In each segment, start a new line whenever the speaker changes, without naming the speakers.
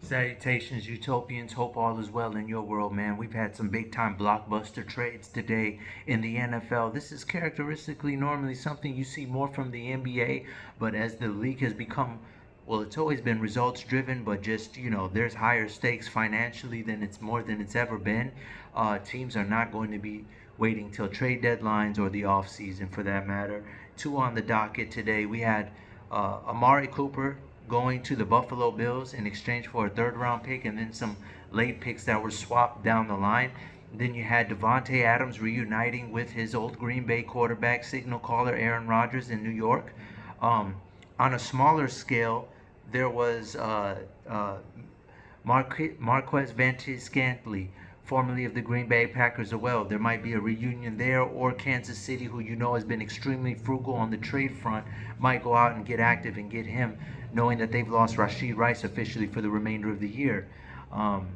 Salutations, utopians. Hope all is well in your world, man. We've had some big time blockbuster trades today in the NFL. This is characteristically normally something you see more from the NBA, but as the league has become, well, it's always been results driven, but just, there's higher stakes financially than it's ever been. Teams are not going to be waiting till trade deadlines or the off season for that matter. Two on the docket today. We had Amare Cooper going to the Buffalo Bills in exchange for a third round pick and then some late picks that were swapped down the line. Then you had Davante Adams reuniting with his old Green Bay quarterback, signal caller Aaron Rodgers in New York. On a smaller scale, there was Marquez Vantez-Scantling, formerly of the Green Bay Packers as well. There might be a reunion there, or Kansas City, who has been extremely frugal on the trade front, might go out and get active and get him, knowing that they've lost Rashid Rice officially for the remainder of the year. Um,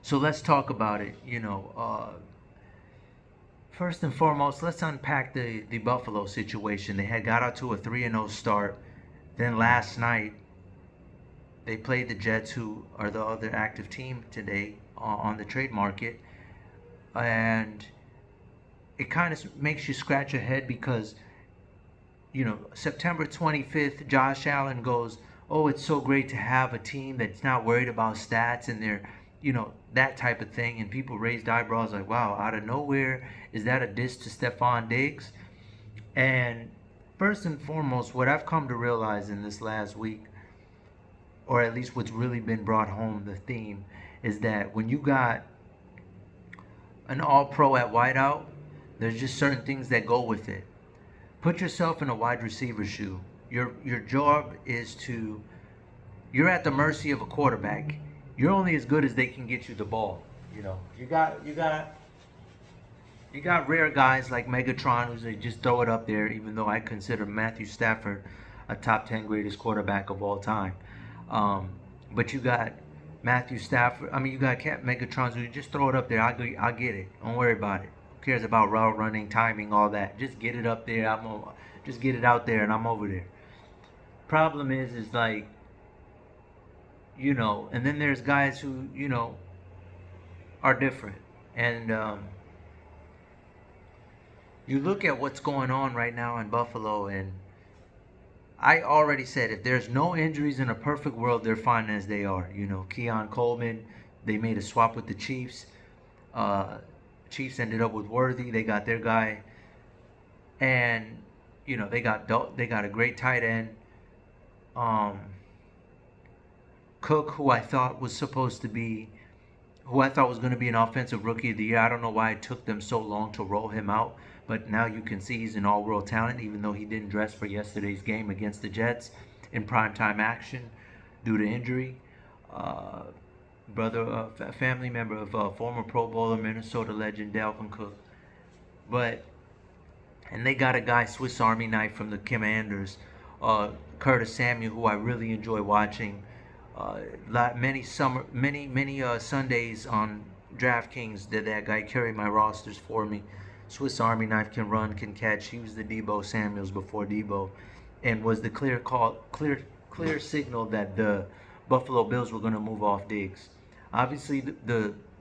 so let's talk about it. First and foremost, let's unpack the Buffalo situation. They had got out to a 3-0 start. Then last night, they played the Jets, who are the other active team today on the trade market. And it kind of makes you scratch your head because, September 25th, Josh Allen goes, "Oh, it's so great to have a team that's not worried about stats and they're, that type of thing." And people raised eyebrows like, wow, out of nowhere, is that a diss to Stephon Diggs? And first and foremost, what I've come to realize in this last week, or at least what's really been brought home, the theme, is that when you got an all pro at wideout, there's just certain things that go with it. Put yourself in a wide receiver shoe. Your job is to, you're at the mercy of a quarterback. You're only as good as they can get you the ball. You got rare guys like Megatron who's they just throw it up there, even though I consider Matthew Stafford a top 10 greatest quarterback of all time. Um, but you got Matthew Stafford. I mean, you got Megatron who just throw it up there. I'll get it. Don't worry about it. Who cares about route running, timing, all that? Just get it up there. Just get it out there, and I'm over there. Problem is like, and then there's guys who, are different. And you look at what's going on right now in Buffalo, and I already said if there's no injuries in a perfect world, they're fine as they are. Keon Coleman, they made a swap with the Chiefs. Uh, Chiefs ended up with Worthy. They got their guy, and they got a great tight end. Um, Cook, who I thought was going to be an offensive rookie of the year. I don't know why it took them so long to roll him out, but now you can see he's an all-world talent, even though he didn't dress for yesterday's game against the Jets in primetime action due to injury. Uh, family member of former Pro Bowler, Minnesota legend Dalvin Cook. But and they got a guy, Swiss Army knife from the Commanders, Curtis Samuel, who I really enjoy watching. Many Sundays on DraftKings did that guy carry my rosters for me. Swiss Army knife, can run, can catch. He was the Debo Samuels before Debo, and was the clear signal that the Buffalo Bills were going to move off Diggs. Obviously,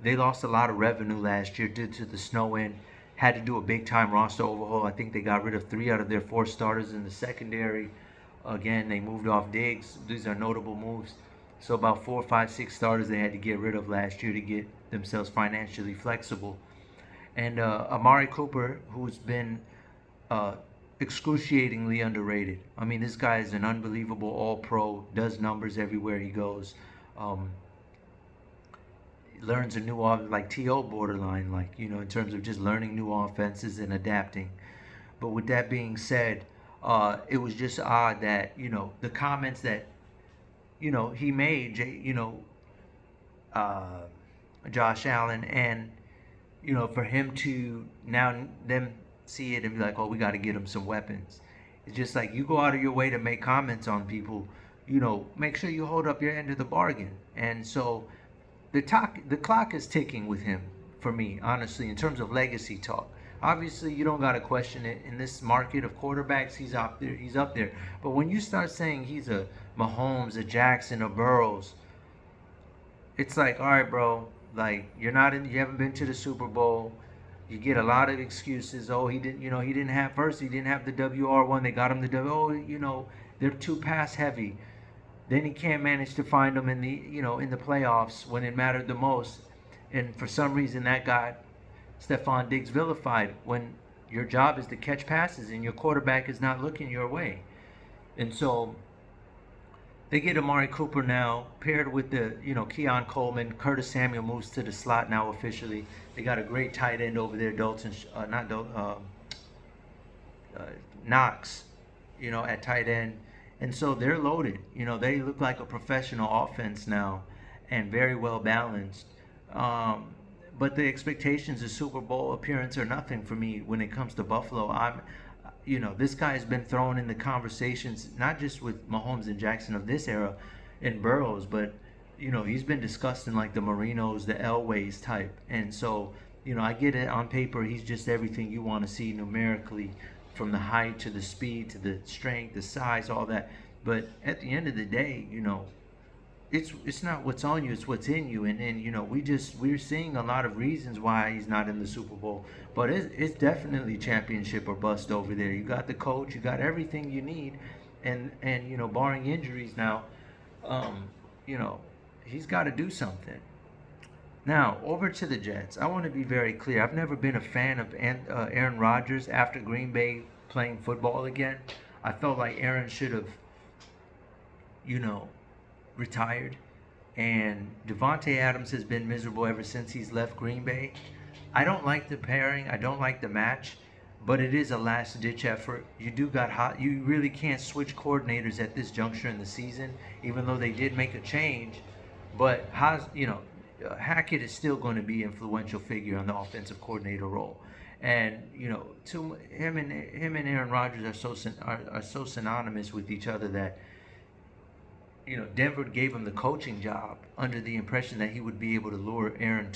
they lost a lot of revenue last year due to the snow in. Had to do a big time roster overhaul. I think they got rid of 3 out of their 4 starters in the secondary. Again, they moved off Diggs. These are notable moves. So about 4, 5, 6 starters they had to get rid of last year to get themselves financially flexible. And Amari Cooper, who's been uh, excruciatingly underrated. I mean, this guy is an unbelievable all-pro, does numbers everywhere he goes. Um, Learns a new like T.O. borderline, like, in terms of just learning new offenses and adapting. But with that being said, it was just odd that, the comments that, he made, uh, Josh Allen, and, for him to now them see it and be like, oh, we got to get him some weapons. It's just like you go out of your way to make comments on people, make sure you hold up your end of the bargain. And so the clock is ticking with him for me, honestly, in terms of legacy talk. Obviously, you don't got to question it. In this market of quarterbacks, he's up there. He's up there. But when you start saying he's a Mahomes, a Jackson, a Burrows, it's like, all right, bro, like you're not in, you haven't been to the Super Bowl. You get a lot of excuses. Oh, he didn't, he didn't have first. He didn't have the WR1. They got him the W. Oh, they're too pass heavy. Then he can't manage to find them in the, in the playoffs when it mattered the most. And for some reason, that got Stephon Diggs vilified when your job is to catch passes and your quarterback is not looking your way. And so they get Amari Cooper now, paired with the, Keon Coleman. Curtis Samuel moves to the slot now officially. They got a great tight end over there, Dalton, not Dalton, uh, Knox, at tight end. And so they're loaded. They look like a professional offense now and very well balanced. Um, but the expectations of Super Bowl appearance are nothing for me when it comes to Buffalo. This guy's been thrown in the conversations, not just with Mahomes and Jackson of this era and Burrows, but, he's been discussed in like the Marinos, the Elways type. And so, I get it on paper, he's just everything you want to see numerically, from the height to the speed to the strength, the size, all that. But at the end of the day, it's not what's on you, it's what's in you. And we're seeing a lot of reasons why he's not in the Super Bowl. But it's definitely championship or bust over there. You got the coach, you got everything you need, and barring injuries now, um, you know, he's got to do something. Now, over to the Jets. I want to be very clear. I've never been a fan of Aaron Rodgers after Green Bay playing football again. I felt like Aaron should have, you know, retired. And Davante Adams has been miserable ever since he's left Green Bay. I don't like the pairing. I don't like the match, but it is a last-ditch effort. You do got hot. You really can't switch coordinators at this juncture in the season, even though they did make a change. But Hackett is still going to be an influential figure on the offensive coordinator role. And to him and Aaron Rodgers are so synonymous with each other that Denver gave him the coaching job under the impression that he would be able to lure Aaron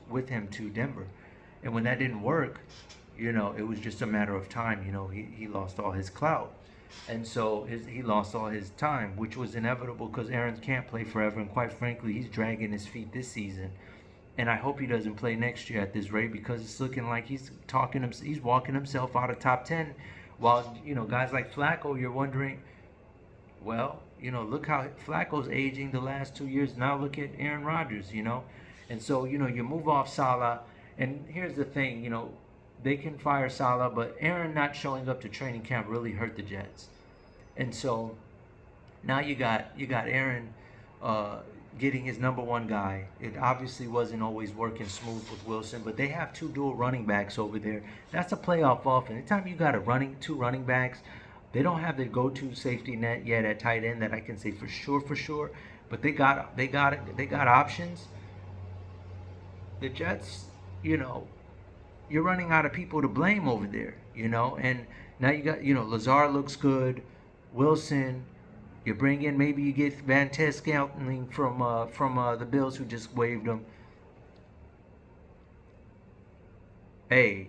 with him to Denver. And when that didn't work, it was just a matter of time. He lost all his clout. And so he lost all his time, which was inevitable because Aaron can't play forever. And quite frankly, he's dragging his feet this season. And I hope he doesn't play next year at this rate because it's looking like he's walking himself out of top 10. While, guys like Flacco, you're wondering, well, look how Flacco's aging the last 2 years. Now look at Aaron Rodgers, And so, you move off Salah. And here's the thing, they can fire Salah, but Aaron not showing up to training camp really hurt the Jets. And so now you got Aaron getting his number one guy. It obviously wasn't always working smooth with Wilson, but they have two dual running backs over there. That's a playoff offense. Anytime you got two running backs, they don't have the go-to safety net yet at tight end that I can say for sure. But they got options. The Jets, you're running out of people to blame over there, and now you got, Lazard looks good, Wilson, you bring in, maybe you get Van Scantling from the Bills who just waived him. Hey,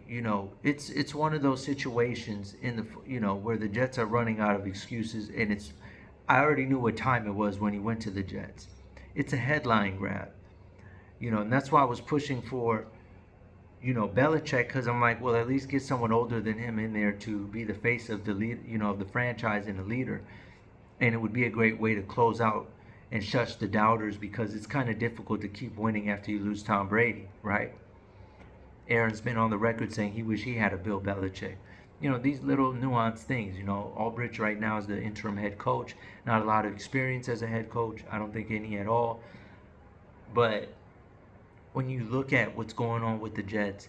it's one of those situations in the, where the Jets are running out of excuses, and I already knew what time it was when he went to the Jets. It's a headline grab, and that's why I was pushing for, Belichick, because I'm like, well, at least get someone older than him in there to be the face of the lead, of the franchise and the leader. And it would be a great way to close out and shush the doubters because it's kind of difficult to keep winning after you lose Tom Brady, right? Aaron's been on the record saying he wish he had a Bill Belichick. These little nuanced things. Albridge right now is the interim head coach. Not a lot of experience as a head coach. I don't think any at all. But when you look at what's going on with the Jets,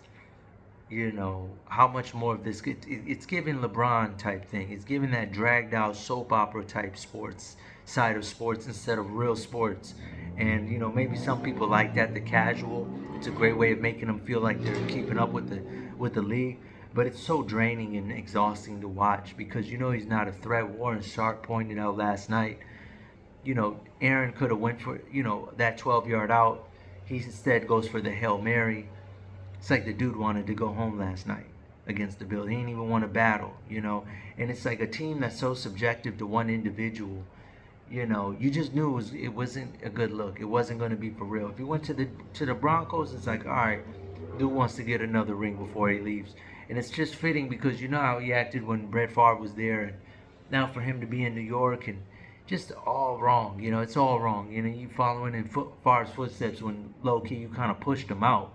how much more of this, it's giving LeBron type thing. It's giving that dragged out soap opera type sports side of sports instead of real sports. And, maybe some people like that, the casual. It's a great way of making them feel like they're keeping up with the league. But it's so draining and exhausting to watch because, he's not a threat. Warren Sharp pointed out last night, Aaron could have went for, that 12-yard out. He instead goes for the Hail Mary. It's like the dude wanted to go home last night against the Bills. He didn't even want to battle, And it's like a team that's so subjective to one individual. You just knew it wasn't a good look. It wasn't going to be for real. If he went to the Broncos, it's like, all right, dude wants to get another ring before he leaves, and it's just fitting because you know how he acted when Brett Favre was there, and now for him to be in New York and just all wrong. It's all wrong. You following in Favre's footsteps when low key you kind of pushed him out.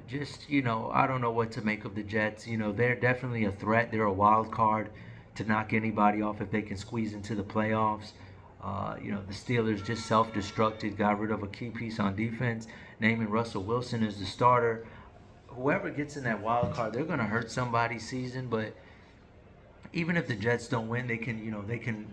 Just I don't know what to make of the Jets. They're definitely a threat. They're a wild card to knock anybody off if they can squeeze into the playoffs. The Steelers just self-destructed, got rid of a key piece on defense, naming Russell Wilson as the starter. Whoever gets in that wild card, they're gonna hurt somebody's season. But even if the Jets don't win, they can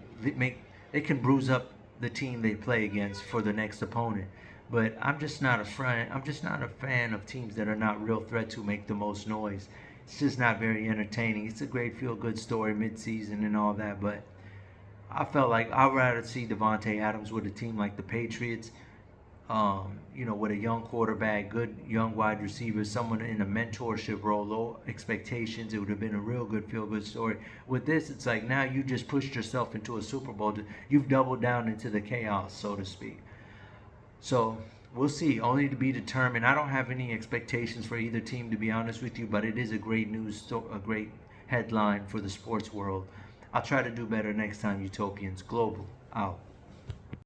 bruise up the team they play against for the next opponent. But I'm just not a friend. I'm just not a fan of teams that are not real threats who make the most noise. It's just not very entertaining. It's a great feel-good story mid-season and all that, but I felt like I'd rather see Davante Adams with a team like the Patriots. With a young quarterback, good young wide receiver, someone in a mentorship role, low expectations. It would have been a real good feel-good story. With this, it's like now you just pushed yourself into a Super Bowl. You've doubled down into the chaos, so to speak. So we'll see. Only to be determined. I don't have any expectations for either team, to be honest with you. But it is a great a great headline for the sports world. I'll try to do better next time. Utopians Global out.